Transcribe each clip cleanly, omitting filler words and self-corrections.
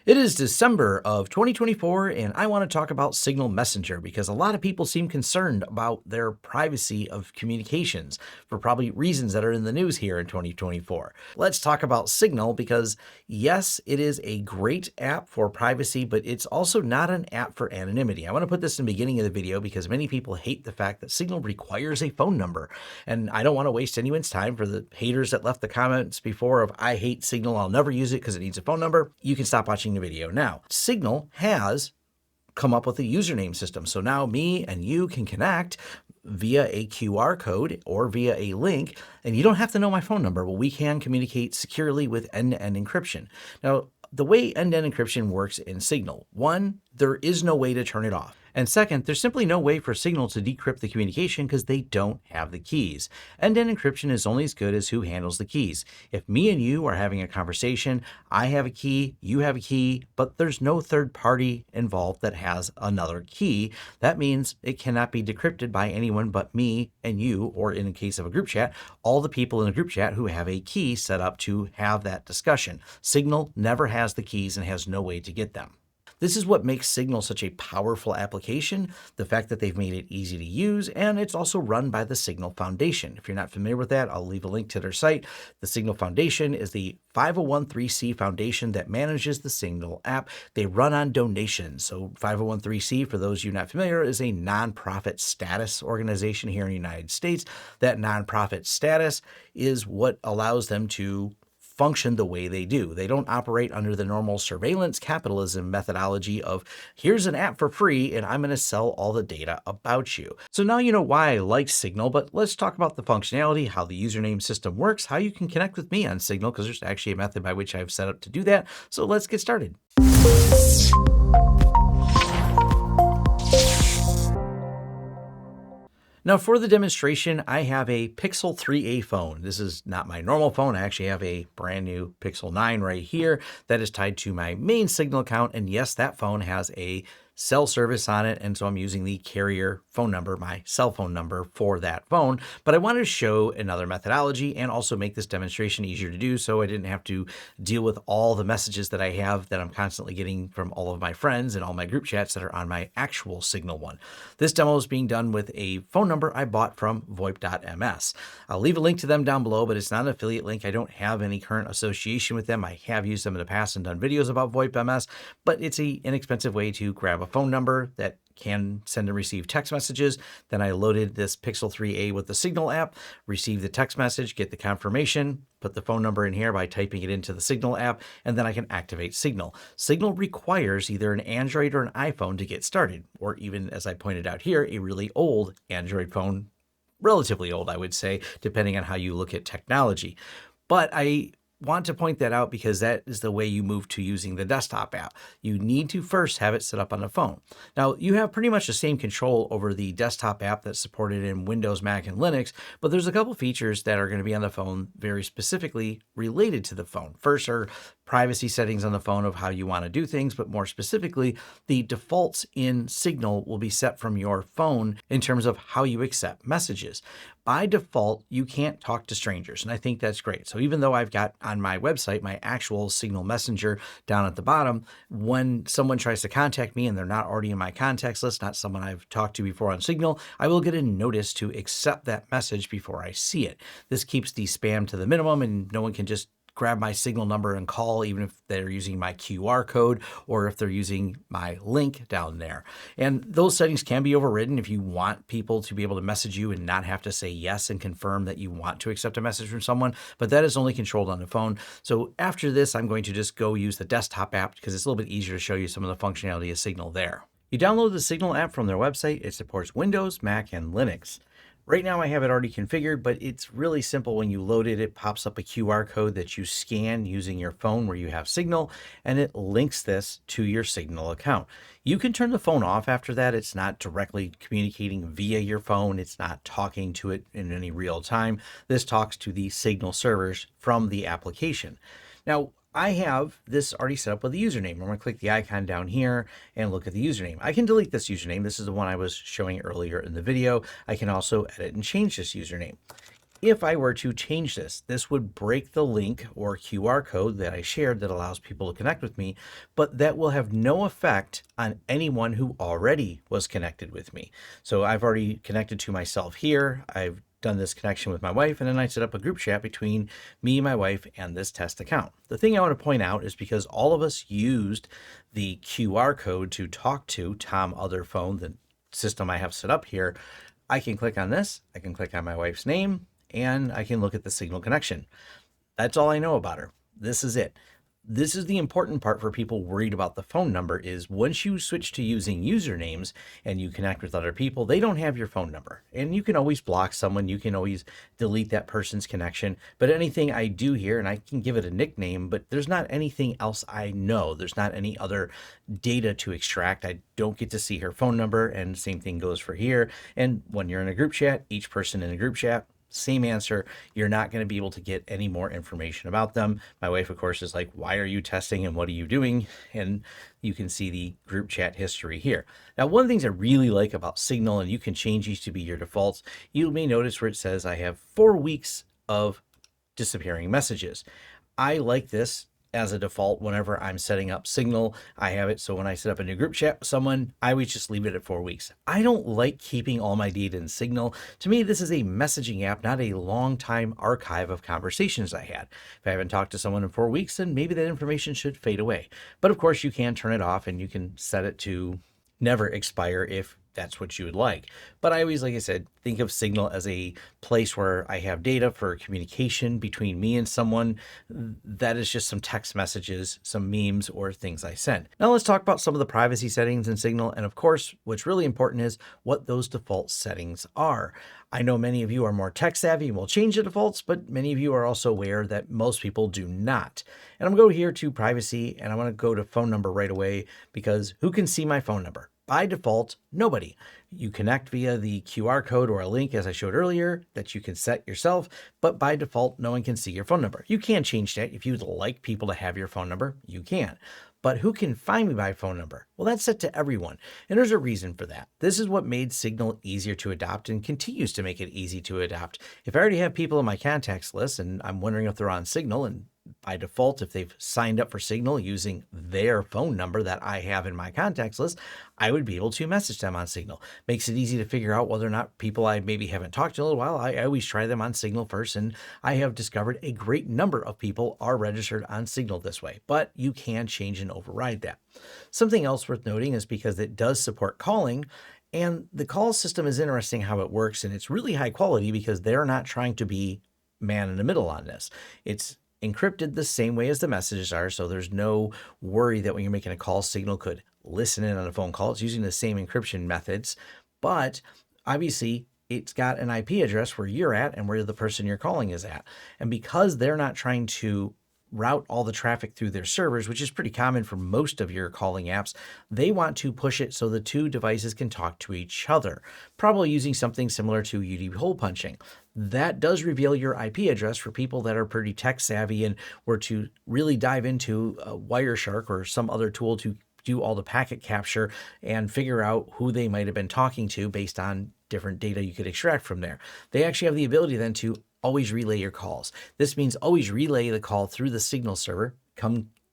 It is December of 2024, and I want to talk about Signal Messenger because a lot of people seem concerned about their privacy of communications for probably reasons that are in the news here in 2024. Let's talk about Signal because, yes, it is a great app for privacy, but it's also not an app for anonymity. I want to put this in the beginning of the video because many people hate the fact that Signal requires a phone number, and I don't want to waste anyone's time. For the haters that left the comments before of I hate Signal, I'll never use it because it needs a phone number, you can stop watching the video now. Signal has come up with a username system. So now me and you can connect via a QR code or via a link, and you don't have to know my phone number. Well, we can communicate securely with end-to-end encryption. Now, the way end-to-end encryption works in Signal, one, there is no way to turn it off. And second, there's simply no way for Signal to decrypt the communication because they don't have the keys. End-to-end encryption is only as good as who handles the keys. If me and you are having a conversation, I have a key, you have a key, but there's no third party involved that has another key. That means it cannot be decrypted by anyone but me and you, or in the case of a group chat, all the people in a group chat who have a key set up to have that discussion. Signal never has the keys and has no way to get them. This is what makes Signal such a powerful application, the fact that they've made it easy to use, and it's also run by the Signal Foundation. If you're not familiar with that, I'll leave a link to their site. The Signal Foundation is the 501(c) foundation that manages the Signal app. They run on donations. So 501(c), for those of you not familiar, is a nonprofit status organization here in the United States. That nonprofit status is what allows them to function the way they do. They don't operate under the normal surveillance capitalism methodology of here's an app for free and I'm going to sell all the data about you. So now you know why I like Signal, but let's talk about the functionality, how the username system works, how you can connect with me on Signal, because there's actually a method by which I've set up to do that. So let's get started. Now for the demonstration, I have a Pixel 3a phone. This is not my normal phone. I actually have a brand new Pixel 9 right here that is tied to my main Signal account. And yes, that phone has a cell service on it, and so I'm using the carrier phone number, my cell phone number for that phone. But I wanted to show another methodology and also make this demonstration easier to do so I didn't have to deal with all the messages that I have that I'm constantly getting from all of my friends and all my group chats that are on my actual Signal one. This demo is being done with a phone number I bought from VoipMS. I'll leave a link to them down below, but it's not an affiliate link. I don't have any current association with them. I have used them in the past and done videos about VoipMS, but it's an inexpensive way to grab a phone number that can send and receive text messages. Then I loaded this Pixel 3a with the Signal app, received the text message, get the confirmation, put the phone number in here by typing it into the Signal app, and then I can activate Signal. Signal requires either an Android or an iPhone to get started, or even, as I pointed out here, a really old Android phone, relatively old, I would say, depending on how you look at technology. But I want to point that out because that is the way you move to using the desktop app. You need to first have it set up on the phone. Now, you have pretty much the same control over the desktop app that's supported in Windows, Mac, and Linux, but there's a couple features that are going to be on the phone very specifically related to the phone. First are privacy settings on the phone of how you want to do things, but more specifically, the defaults in Signal will be set from your phone in terms of how you accept messages. By default, you can't talk to strangers, and I think that's great. So even though I've got on my website my actual Signal Messenger down at the bottom, when someone tries to contact me and they're not already in my contacts list, not someone I've talked to before on Signal, I will get a notice to accept that message before I see it. This keeps the spam to the minimum, and no one can just grab my Signal number and call, even if they're using my QR code or if they're using my link down there. And those settings can be overridden if you want people to be able to message you and not have to say yes and confirm that you want to accept a message from someone, but that is only controlled on the phone. So after this, I'm going to just go use the desktop app because it's a little bit easier to show you some of the functionality of Signal there. You download the Signal app from their website. It supports Windows, Mac, and Linux. Right now I have it already configured, but it's really simple. When you load it, it pops up a QR code that you scan using your phone where you have Signal, and it links this to your Signal account. You can turn the phone off after that. It's not directly communicating via your phone. It's not talking to it in any real time. This talks to the Signal servers from the application. Now, I have this already set up with a username. I'm going to click the icon down here and look at the username. I can delete this username. This is the one I was showing earlier in the video. I can also edit and change this username. If I were to change this, this would break the link or QR code that I shared that allows people to connect with me, but that will have no effect on anyone who already was connected with me. So I've already connected to myself here. I've done this connection with my wife, and then I set up a group chat between me, my wife, and this test account. The thing I want to point out is because all of us used the QR code to talk to Tom Other Phone, the system I have set up here, I can click on this, I can click on my wife's name, and I can look at the signal connection. That's all I know about her. This is it. This is the important part for people worried about the phone number is once you switch to using usernames and you connect with other people, they don't have your phone number. And you can always block someone. You can always delete that person's connection. But anything I do here, and I can give it a nickname, but there's not anything else I know. There's not any other data to extract. I don't get to see her phone number, and same thing goes for here. And when you're in a group chat, each person in a group chat, same answer. You're not going to be able to get any more information about them. My wife, of course, is like, why are you testing and what are you doing? And you can see the group chat history here. Now, one of the things I really like about Signal, and you can change these to be your defaults, you may notice where it says I have 4 weeks of disappearing messages. I like this as a default whenever I'm setting up Signal. I have it so when I set up a new group chat with someone, I always just leave it at 4 weeks. I don't like keeping all my data in Signal. To me, this is a messaging app, not a long time archive of conversations I had. If I haven't talked to someone in 4 weeks, then maybe that information should fade away. But of course, you can turn it off and you can set it to never expire if that's what you would like. But I always, like I said, think of Signal as a place where I have data for communication between me and someone. That is just some text messages, some memes, or things I send. Now let's talk about some of the privacy settings in Signal. And of course, what's really important is what those default settings are. I know many of you are more tech savvy and will change the defaults, but many of you are also aware that most people do not. And I'm going to go here to privacy, and I'm going to go to phone number right away, because who can see my phone number? By default, nobody. You connect via the QR code or a link, as I showed earlier, that you can set yourself, but by default, no one can see your phone number. You can change that. If you'd like people to have your phone number, you can. But who can find me by phone number? Well, that's set to everyone. And there's a reason for that. This is what made Signal easier to adopt and continues to make it easy to adopt. If I already have people in my contacts list and I'm wondering if they're on Signal, and by default, if they've signed up for Signal using their phone number that I have in my contacts list, I would be able to message them on Signal. Makes it easy to figure out whether or not people I maybe haven't talked to in a little while. I always try them on Signal first, and I have discovered a great number of people are registered on Signal this way, but you can change and override that. Something else worth noting is because it does support calling, and the call system is interesting how it works, and it's really high quality because they're not trying to be man in the middle on this. It's encrypted the same way as the messages are, so there's no worry that when you're making a call, Signal could listen in on a phone call. It's using the same encryption methods, but obviously it's got an IP address where you're at and where the person you're calling is at. And because they're not trying to route all the traffic through their servers, which is pretty common for most of your calling apps, they want to push it so the two devices can talk to each other, probably using something similar to UDP hole punching. That does reveal your IP address for people that are pretty tech savvy and were to really dive into Wireshark or some other tool to do all the packet capture and figure out who they might have been talking to based on different data you could extract from there. They actually have the ability then to always relay your calls. This means always relay the call through the Signal server.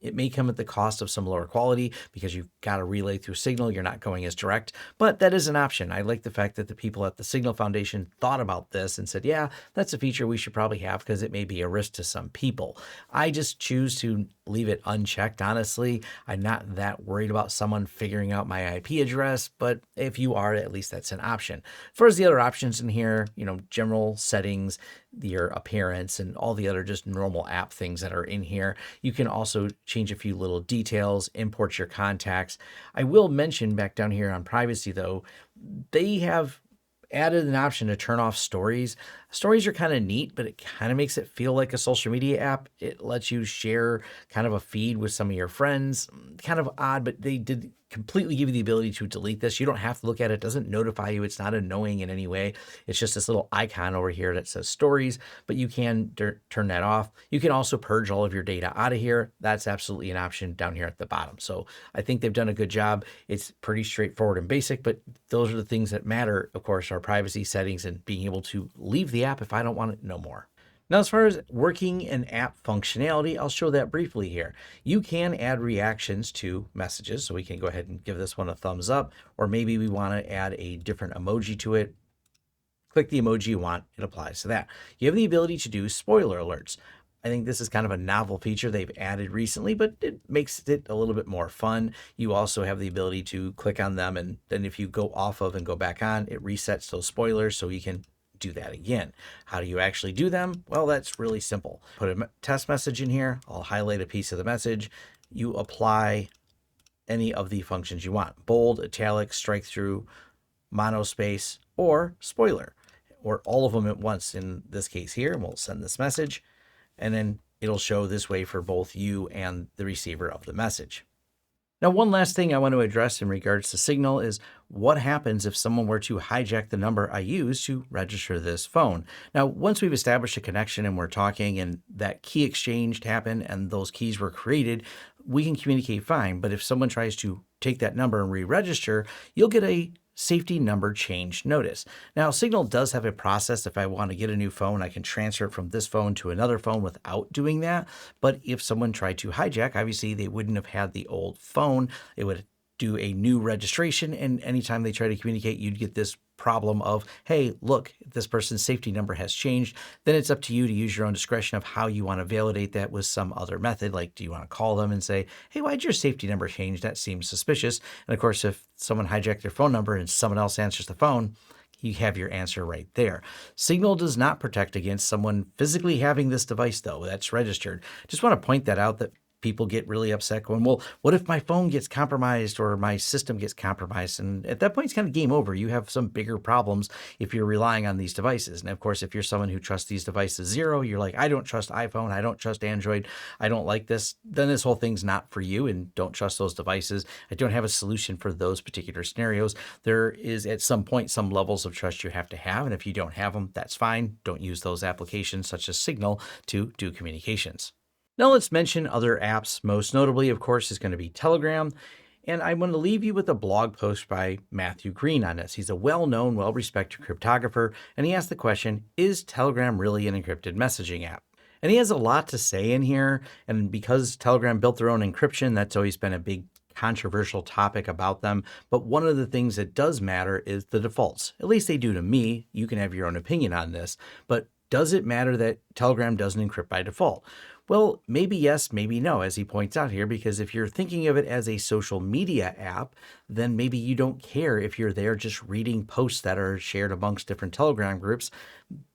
It may come at the cost of some lower quality because you've got to relay through Signal. You're not going as direct, but that is an option. I like the fact that the people at the Signal Foundation thought about this and said, yeah, that's a feature we should probably have because it may be a risk to some people. I just choose to leave it unchecked, honestly. I'm not that worried about someone figuring out my IP address, but if you are, at least that's an option. As far as the other options in here, general settings, your appearance, and all the other just normal app things that are in here. You can also change a few little details, import your contacts. I will mention back down here on privacy though, they have added an option to turn off stories. Stories are kind of neat, but it kind of makes it feel like a social media app. It lets you share kind of a feed with some of your friends. Kind of odd, but they did completely give you the ability to delete this. You don't have to look at it. It doesn't notify you. It's not annoying in any way. It's just this little icon over here that says stories, but you can turn that off. You can also purge all of your data out of here. That's absolutely an option down here at the bottom. So I think they've done a good job. It's pretty straightforward and basic, but those are the things that matter, of course, our privacy settings and being able to leave the app if I don't want to know more. Now, as far as working in app functionality, I'll show that briefly here. You can add reactions to messages, so we can go ahead and give this one a thumbs up, or maybe we want to add a different emoji to it. Click the emoji you want, it applies to that. You have the ability to do spoiler alerts. I think this is kind of a novel feature they've added recently, but it makes it a little bit more fun. You also have the ability to click on them, and then if you go off of and go back on, it resets those spoilers so you can do that again. How do you actually do them? Well, that's really simple. Put a test message in here. I'll highlight a piece of the message. You apply any of the functions you want: bold, italic, strike through, monospace, or spoiler, or all of them at once in this case here. And we'll send this message, and then it'll show this way for both you and the receiver of the message. Now, one last thing I want to address in regards to Signal is what happens if someone were to hijack the number I use to register this phone. Now, once we've established a connection and we're talking and that key exchange happened and those keys were created, we can communicate fine. But if someone tries to take that number and re-register, you'll get a safety number change notice. Now, Signal does have a process. If I want to get a new phone, I can transfer it from this phone to another phone without doing that. But if someone tried to hijack, obviously they wouldn't have had the old phone. It would do a new registration, and anytime they try to communicate, you'd get this problem of, hey, look, this person's safety number has changed. Then it's up to you to use your own discretion of how you want to validate that with some other method. Like, do you want to call them and say, hey, why'd your safety number change? That seems suspicious. And of course, if someone hijacked their phone number and someone else answers the phone, you have your answer right there. Signal does not protect against someone physically having this device, though, that's registered. Just want to point that out, that people get really upset going, well, what if my phone gets compromised or my system gets compromised? And at that point, it's kind of game over. You have some bigger problems if you're relying on these devices. And of course, if you're someone who trusts these devices zero, you're like, I don't trust iPhone, I don't trust Android, I don't like this, then this whole thing's not for you, and don't trust those devices. I don't have a solution for those particular scenarios. There is at some point some levels of trust you have to have, and if you don't have them, that's fine. Don't use those applications such as Signal to do communications. Now let's mention other apps. Most notably, of course, is going to be Telegram. And I want to leave you with a blog post by Matthew Green on this. He's a well-known, well-respected cryptographer, and he asked the question, is Telegram really an encrypted messaging app? And he has a lot to say in here, and because Telegram built their own encryption, that's always been a big controversial topic about them. But one of the things that does matter is the defaults. At least they do to me. You can have your own opinion on this, but does it matter that Telegram doesn't encrypt by default? Well, maybe yes, maybe no, as he points out here, because if you're thinking of it as a social media app, then maybe you don't care if you're there just reading posts that are shared amongst different Telegram groups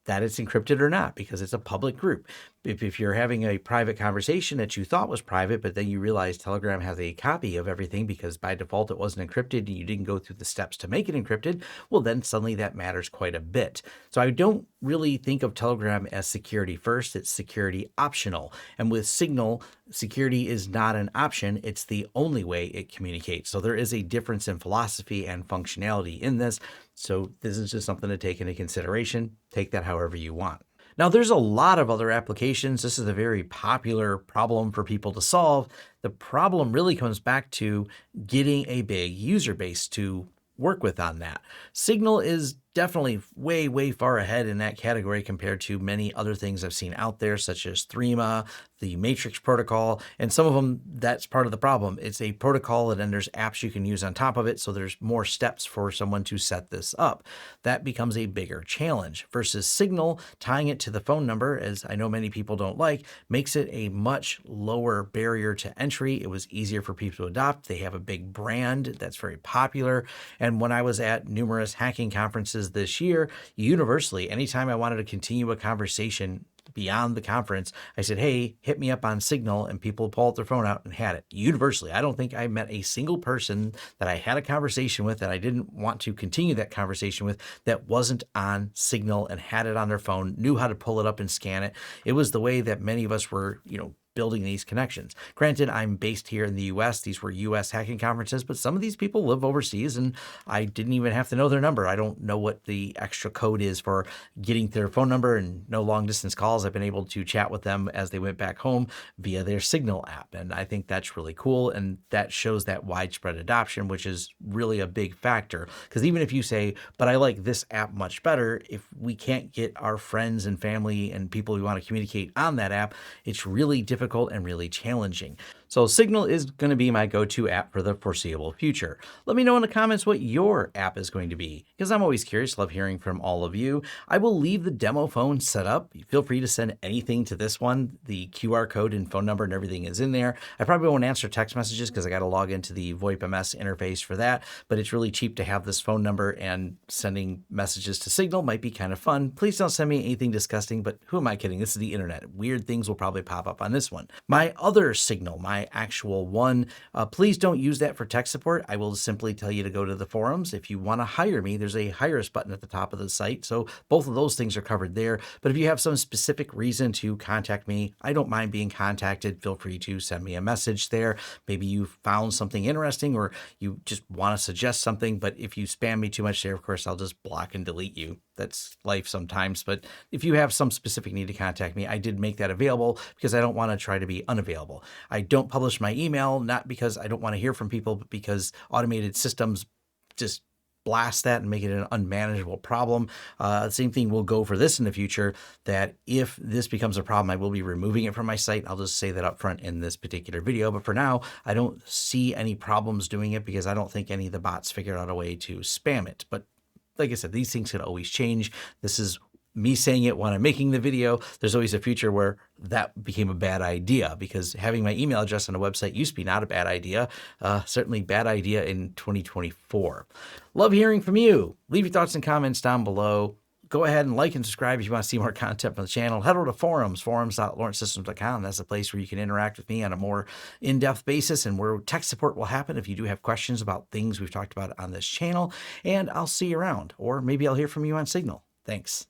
that it's encrypted or not, because it's a public group. If you're having a private conversation that you thought was private, but then you realize Telegram has a copy of everything because by default it wasn't encrypted and you didn't go through the steps to make it encrypted, well, then suddenly that matters quite a bit. So I don't really think of Telegram as security first, it's security optional. And with Signal, security is not an option, it's the only way it communicates. So there is a difference in philosophy and functionality in this. So this is just something to take into consideration. Take that however you want. Now, there's a lot of other applications. This is a very popular problem for people to solve. The problem really comes back to getting a big user base to work with on that. Signal is definitely way, way far ahead in that category compared to many other things I've seen out there, such as Threema, the Matrix protocol, and some of them, that's part of the problem. It's a protocol and then there's apps you can use on top of it, so there's more steps for someone to set this up. That becomes a bigger challenge versus Signal, tying it to the phone number, as I know many people don't like, makes it a much lower barrier to entry. It was easier for people to adopt. They have a big brand that's very popular. And when I was at numerous hacking conferences this year, universally, anytime I wanted to continue a conversation beyond the conference, I said, hey, hit me up on Signal, and people pulled their phone out and had it. Universally, I don't think I met a single person that I had a conversation with that I didn't want to continue that conversation with that wasn't on Signal and had it on their phone, knew how to pull it up and scan it. It was the way that many of us were, building these connections. Granted, I'm based here in the US. These were US hacking conferences, but some of these people live overseas and I didn't even have to know their number. I don't know what the extra code is for getting their phone number, and no long distance calls. I've been able to chat with them as they went back home via their Signal app. And I think that's really cool. And that shows that widespread adoption, which is really a big factor. Because even if you say, but I like this app much better, if we can't get our friends and family and people we want to communicate on that app, it's really difficult and really challenging. So Signal is going to be my go-to app for the foreseeable future. Let me know in the comments what your app is going to be, because I'm always curious, love hearing from all of you. I will leave the demo phone set up. Feel free to send anything to this one. The QR code and phone number and everything is in there. I probably won't answer text messages because I got to log into the VoipMS interface for that, but it's really cheap to have this phone number, and sending messages to Signal might be kind of fun. Please don't send me anything disgusting, but who am I kidding? This is the internet. Weird things will probably pop up on this one. My other Signal, my actual one, please don't use that for tech support. I will simply tell you to go to the forums. If you want to hire me, there's a hire us button at the top of the site. So both of those things are covered there. But if you have some specific reason to contact me, I don't mind being contacted. Feel free to send me a message there. Maybe you found something interesting or you just want to suggest something. But if you spam me too much there, of course, I'll just block and delete you. That's life sometimes. But if you have some specific need to contact me, I did make that available because I don't want to try to be unavailable. I don't publish my email, not because I don't want to hear from people, but because automated systems just blast that and make it an unmanageable problem. Same thing will go for this in the future, that if this becomes a problem, I will be removing it from my site. I'll just say that up front in this particular video. But for now, I don't see any problems doing it because I don't think any of the bots figured out a way to spam it. But like I said, these things could always change. This is me saying it when I'm making the video. There's always a future where that became a bad idea, because having my email address on a website used to be not a bad idea. Certainly bad idea in 2024. Love hearing from you. Leave your thoughts and comments down below. Go ahead and like and subscribe if you want to see more content from the channel. Head over to forums.lawrencesystems.com. That's a place where you can interact with me on a more in-depth basis and where tech support will happen if you do have questions about things we've talked about on this channel. And I'll see you around, or maybe I'll hear from you on Signal. Thanks.